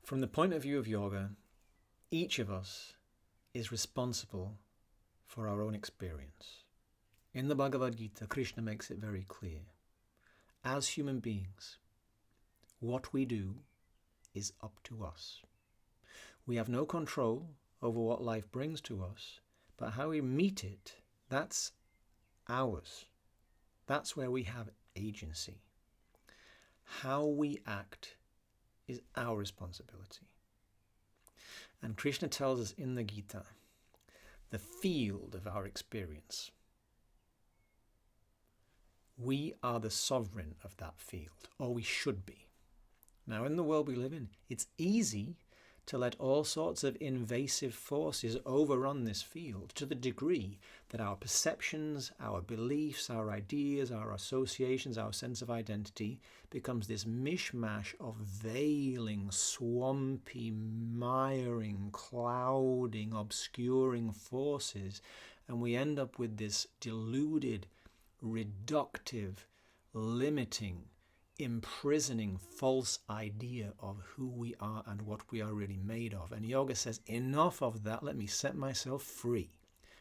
From the point of view of yoga, each of us is responsible for our own experience. In the Bhagavad Gita, Krishna makes it very clear. As human beings, what we do is up to us. We have no control over what life brings to us, but how we meet it, that's ours. That's where we have agency. How we act is our responsibility. And Krishna tells us in the Gita, the field of our experience. We are the sovereign of that field, or we should be. Now, in the world we live in, it's easy to let all sorts of invasive forces overrun this field to the degree that our perceptions, our beliefs, our ideas, our associations, our sense of identity becomes this mishmash of veiling, swampy, miring, clouding, obscuring forces, and we end up with this deluded, reductive, limiting, imprisoning false idea of who we are and what we are really made of. And yoga says, enough of that, let me set myself free.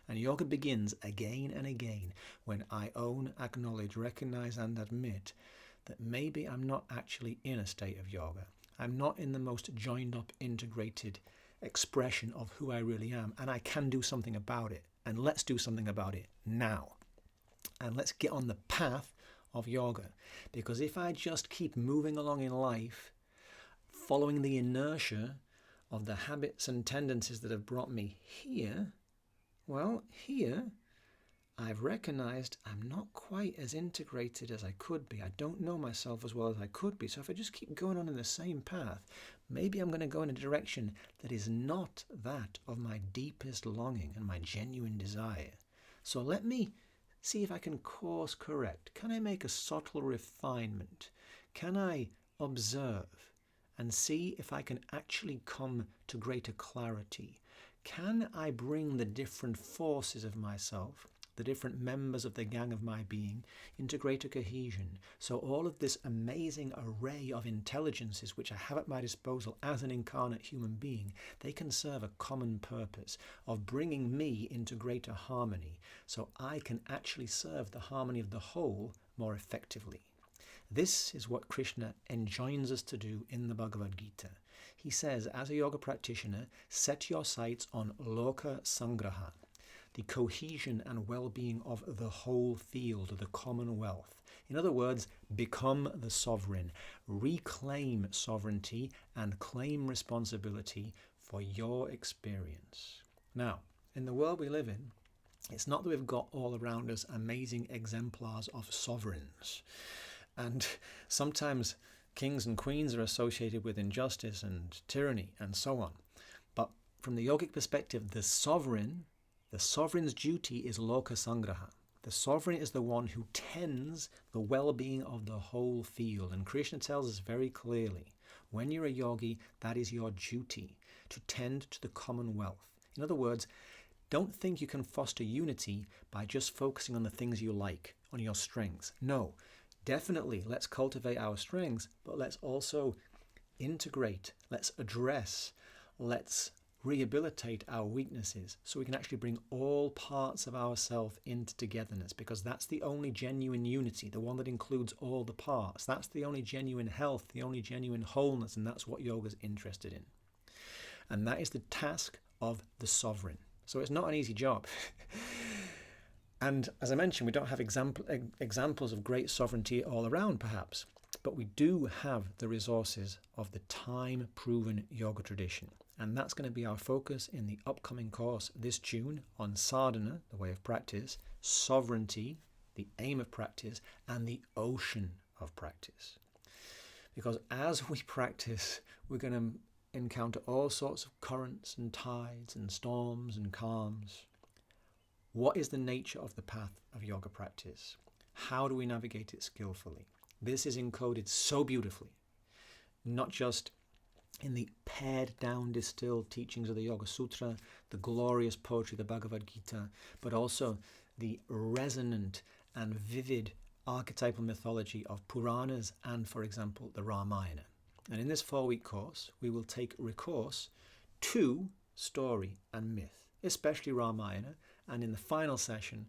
And yoga begins again and again when I own, acknowledge, recognize and admit that maybe I'm not actually in a state of yoga. I'm not in the most joined up, integrated expression of who I really am, and I can do something about it. And let's do something about it now. And let's get on the path of yoga, because if I just keep moving along in life following the inertia of the habits and tendencies that have brought me here, well, here I've recognized I'm not quite as integrated as I could be. I don't know myself as well as I could be. So if I just keep going on in the same path, maybe I'm going to go in a direction that is not that of my deepest longing and my genuine desire. So let me see if I can course correct. Can I make a subtle refinement? Can I observe and see if I can actually come to greater clarity? Can I bring the different forces of myself, the different members of the gang of my being, into greater cohesion? So all of this amazing array of intelligences which I have at my disposal as an incarnate human being, they can serve a common purpose of bringing me into greater harmony, so I can actually serve the harmony of the whole more effectively. This is what Krishna enjoins us to do in the Bhagavad Gita. He says, as a yoga practitioner, set your sights on loka sangraha, the cohesion and well-being of the whole field, the commonwealth. In other words, become the sovereign, reclaim sovereignty and claim responsibility for your experience. Now, in the world we live in, it's not that we've got all around us amazing exemplars of sovereigns. And sometimes kings and queens are associated with injustice and tyranny and so on. But from the yogic perspective, the sovereign's duty is loka sangraha. The sovereign is the one who tends the well-being of the whole field. And Krishna tells us very clearly, when you're a yogi, that is your duty, to tend to the commonwealth. In other words, don't think you can foster unity by just focusing on the things you like, on your strengths. No, definitely let's cultivate our strengths, but let's also integrate, let's address, let's rehabilitate our weaknesses so we can actually bring all parts of ourselves into togetherness, because that's the only genuine unity, the one that includes all the parts. That's the only genuine health, the only genuine wholeness, and that's what yoga's interested in. And that is the task of the sovereign. So it's not an easy job. And as I mentioned, we don't have examples of great sovereignty all around, perhaps, but we do have the resources of the time-proven yoga tradition. And that's going to be our focus in the upcoming course this June on sadhana, the way of practice, sovereignty, the aim of practice, and the ocean of practice. Because as we practice, we're going to encounter all sorts of currents and tides and storms and calms. What is the nature of the path of yoga practice? How do we navigate it skillfully? This is encoded so beautifully, not just in the pared down, distilled teachings of the Yoga Sūtra, the glorious poetry of the Bhagavad Gita, but also the resonant and vivid archetypal mythology of Puranas and, for example, the Ramayana. And in this 4-week course, we will take recourse to story and myth, especially Ramayana. And in the final session,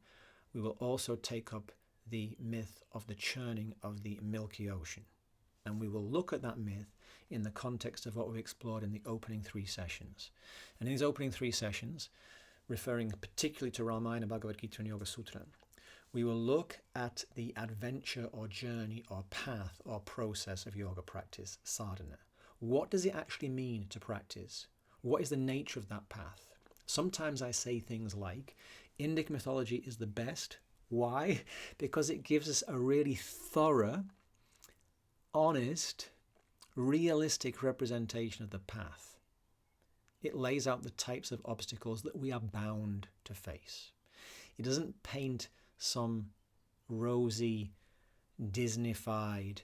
we will also take up the myth of the churning of the Milky Ocean. And we will look at that myth in the context of what we explored in the opening 3 sessions. And in these opening 3 sessions, referring particularly to Ramayana, Bhagavad Gita and Yoga Sutra, we will look at the adventure or journey or path or process of yoga practice, sadhana. What does it actually mean to practice? What is the nature of that path? Sometimes I say things like, Indic mythology is the best. Why? Because it gives us a really thorough, honest, realistic representation of the path. It lays out the types of obstacles that we are bound to face. It doesn't paint some rosy, Disneyfied,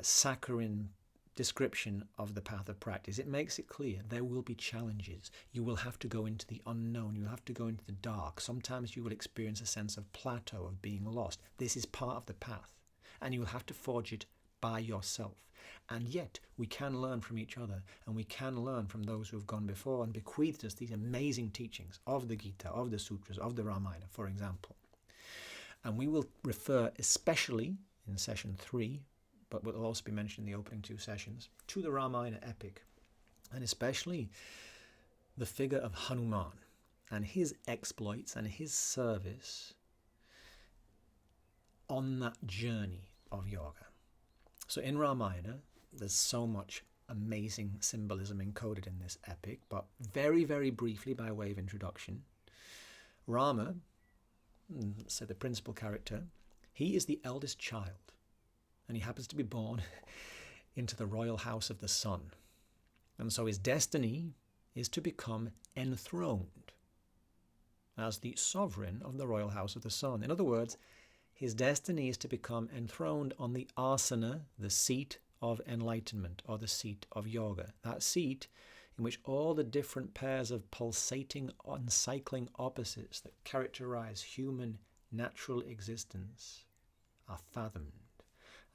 saccharine description of the path of practice. It makes it clear there will be challenges. You will have to go into the unknown. You'll have to go into the dark. Sometimes you will experience a sense of plateau, of being lost. This is part of the path, and you will have to forge it by yourself. And yet we can learn from each other, and we can learn from those who have gone before and bequeathed us these amazing teachings of the Gita, of the Sutras, of the Ramayana, for example. And we will refer especially in session 3, but will also be mentioned in the opening 2 sessions, to the Ramayana epic, and especially the figure of Hanuman and his exploits and his service on that journey of yoga. So in Ramayana, there's so much amazing symbolism encoded in this epic, but very, very briefly, by way of introduction, Rama, so the principal character, he is the eldest child, and he happens to be born into the royal house of the sun. And so his destiny is to become enthroned as the sovereign of the royal house of the sun. In other words, his destiny is to become enthroned on the asana, the seat of enlightenment, or the seat of yoga. That seat in which all the different pairs of pulsating, uncycling opposites that characterize human natural existence are fathomed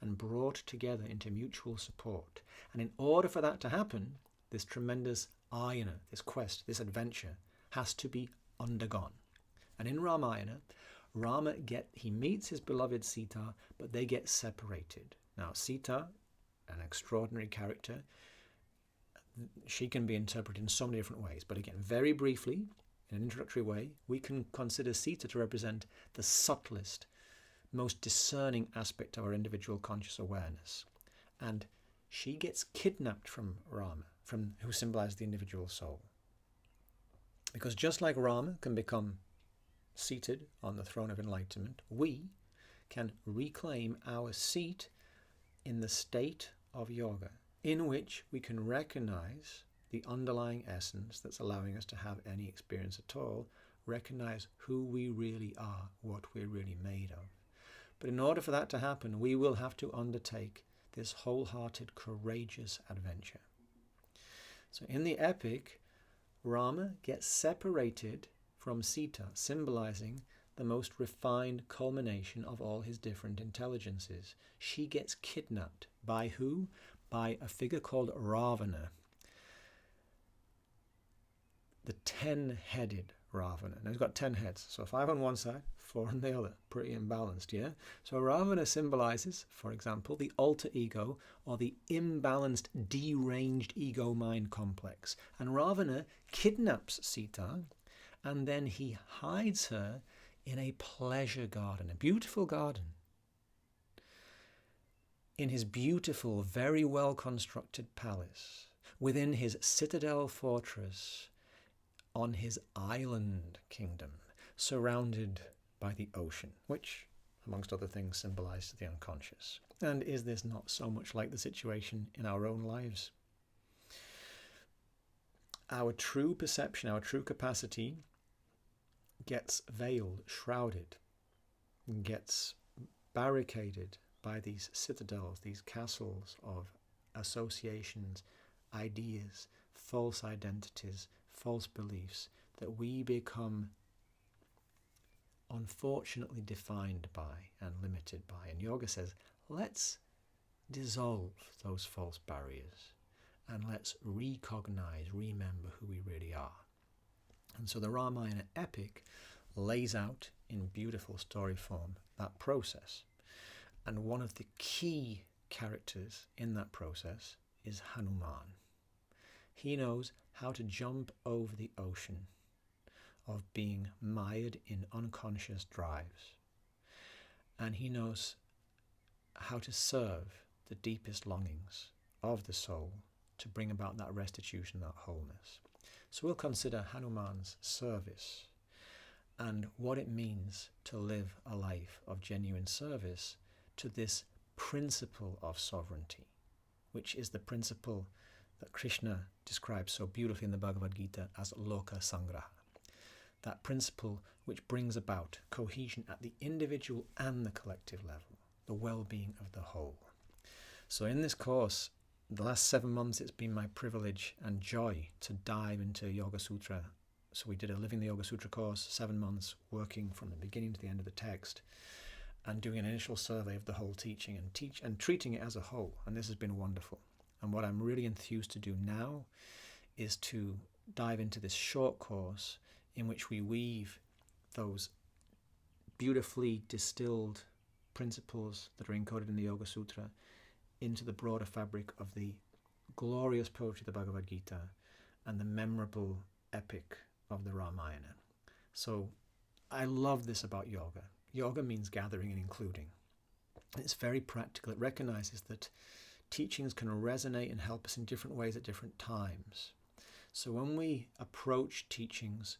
and brought together into mutual support. And in order for that to happen, this tremendous ayana, this quest, this adventure, has to be undergone. And in Ramayana, he meets his beloved Sita, but they get separated. Now, Sita, an extraordinary character, she can be interpreted in so many different ways. But again, very briefly, in an introductory way, we can consider Sita to represent the subtlest, most discerning aspect of our individual conscious awareness. And she gets kidnapped from Rama, who symbolizes the individual soul. Because just like Rama can become seated on the throne of enlightenment, we can reclaim our seat in the state of yoga, in which we can recognize the underlying essence that's allowing us to have any experience at all, recognize who we really are, what we're really made of. But in order for that to happen, we will have to undertake this wholehearted, courageous adventure. So in the epic, Rama gets separated from Sita, symbolizing the most refined culmination of all his different intelligences. She gets kidnapped. By who? By a figure called Ravana, the 10-headed Ravana. Now he's got 10 heads, so 5 on one side, 4 on the other. Pretty imbalanced, yeah? So Ravana symbolizes, for example, the alter ego, or the imbalanced, deranged ego-mind complex. And Ravana kidnaps Sita, and then he hides her in a pleasure garden, a beautiful garden, in his beautiful, very well-constructed palace, within his citadel fortress, on his island kingdom, surrounded by the ocean, which, amongst other things, symbolizes the unconscious. And is this not so much like the situation in our own lives? Our true perception, our true capacity gets veiled, shrouded, gets barricaded by these citadels, these castles of associations, ideas, false identities, false beliefs that we become unfortunately defined by and limited by. And yoga says, let's dissolve those false barriers and let's recognize, remember who we really are. And so the Ramayana epic lays out in beautiful story form that process. And one of the key characters in that process is Hanuman. He knows how to jump over the ocean of being mired in unconscious drives. And he knows how to serve the deepest longings of the soul to bring about that restitution, that wholeness. So we'll consider Hanuman's service and what it means to live a life of genuine service to this principle of sovereignty, which is the principle that Krishna describes so beautifully in the Bhagavad Gita as Loka Sangraha. That principle which brings about cohesion at the individual and the collective level, the well-being of the whole. So in this course, the last 7 months, it's been my privilege and joy to dive into Yoga Sutra. So we did a Living the Yoga Sutra course, 7 months, working from the beginning to the end of the text and doing an initial survey of the whole teaching and treating it as a whole. And this has been wonderful. And what I'm really enthused to do now is to dive into this short course in which we weave those beautifully distilled principles that are encoded in the Yoga Sutra into the broader fabric of the glorious poetry of the Bhagavad Gita and the memorable epic of the Ramayana. So I love this about yoga. Yoga means gathering and including. It's very practical. It recognizes that teachings can resonate and help us in different ways at different times. So when we approach teachings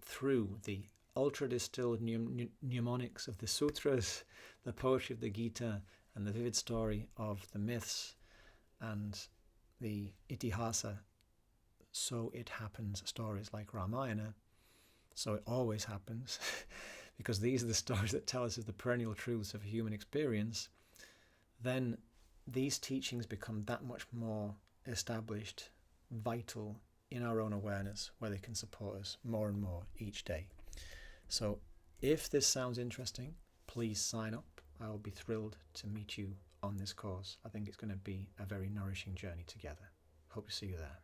through the ultra-distilled mnemonics of the sutras, the poetry of the Gita, and the vivid story of the myths and the itihasa, so it happens, stories like Ramayana, so it always happens, because these are the stories that tell us of the perennial truths of human experience, then these teachings become that much more established, vital in our own awareness, where they can support us more and more each day. So if this sounds interesting, please sign up. I will be thrilled to meet you on this course. I think it's going to be a very nourishing journey together. Hope to see you there.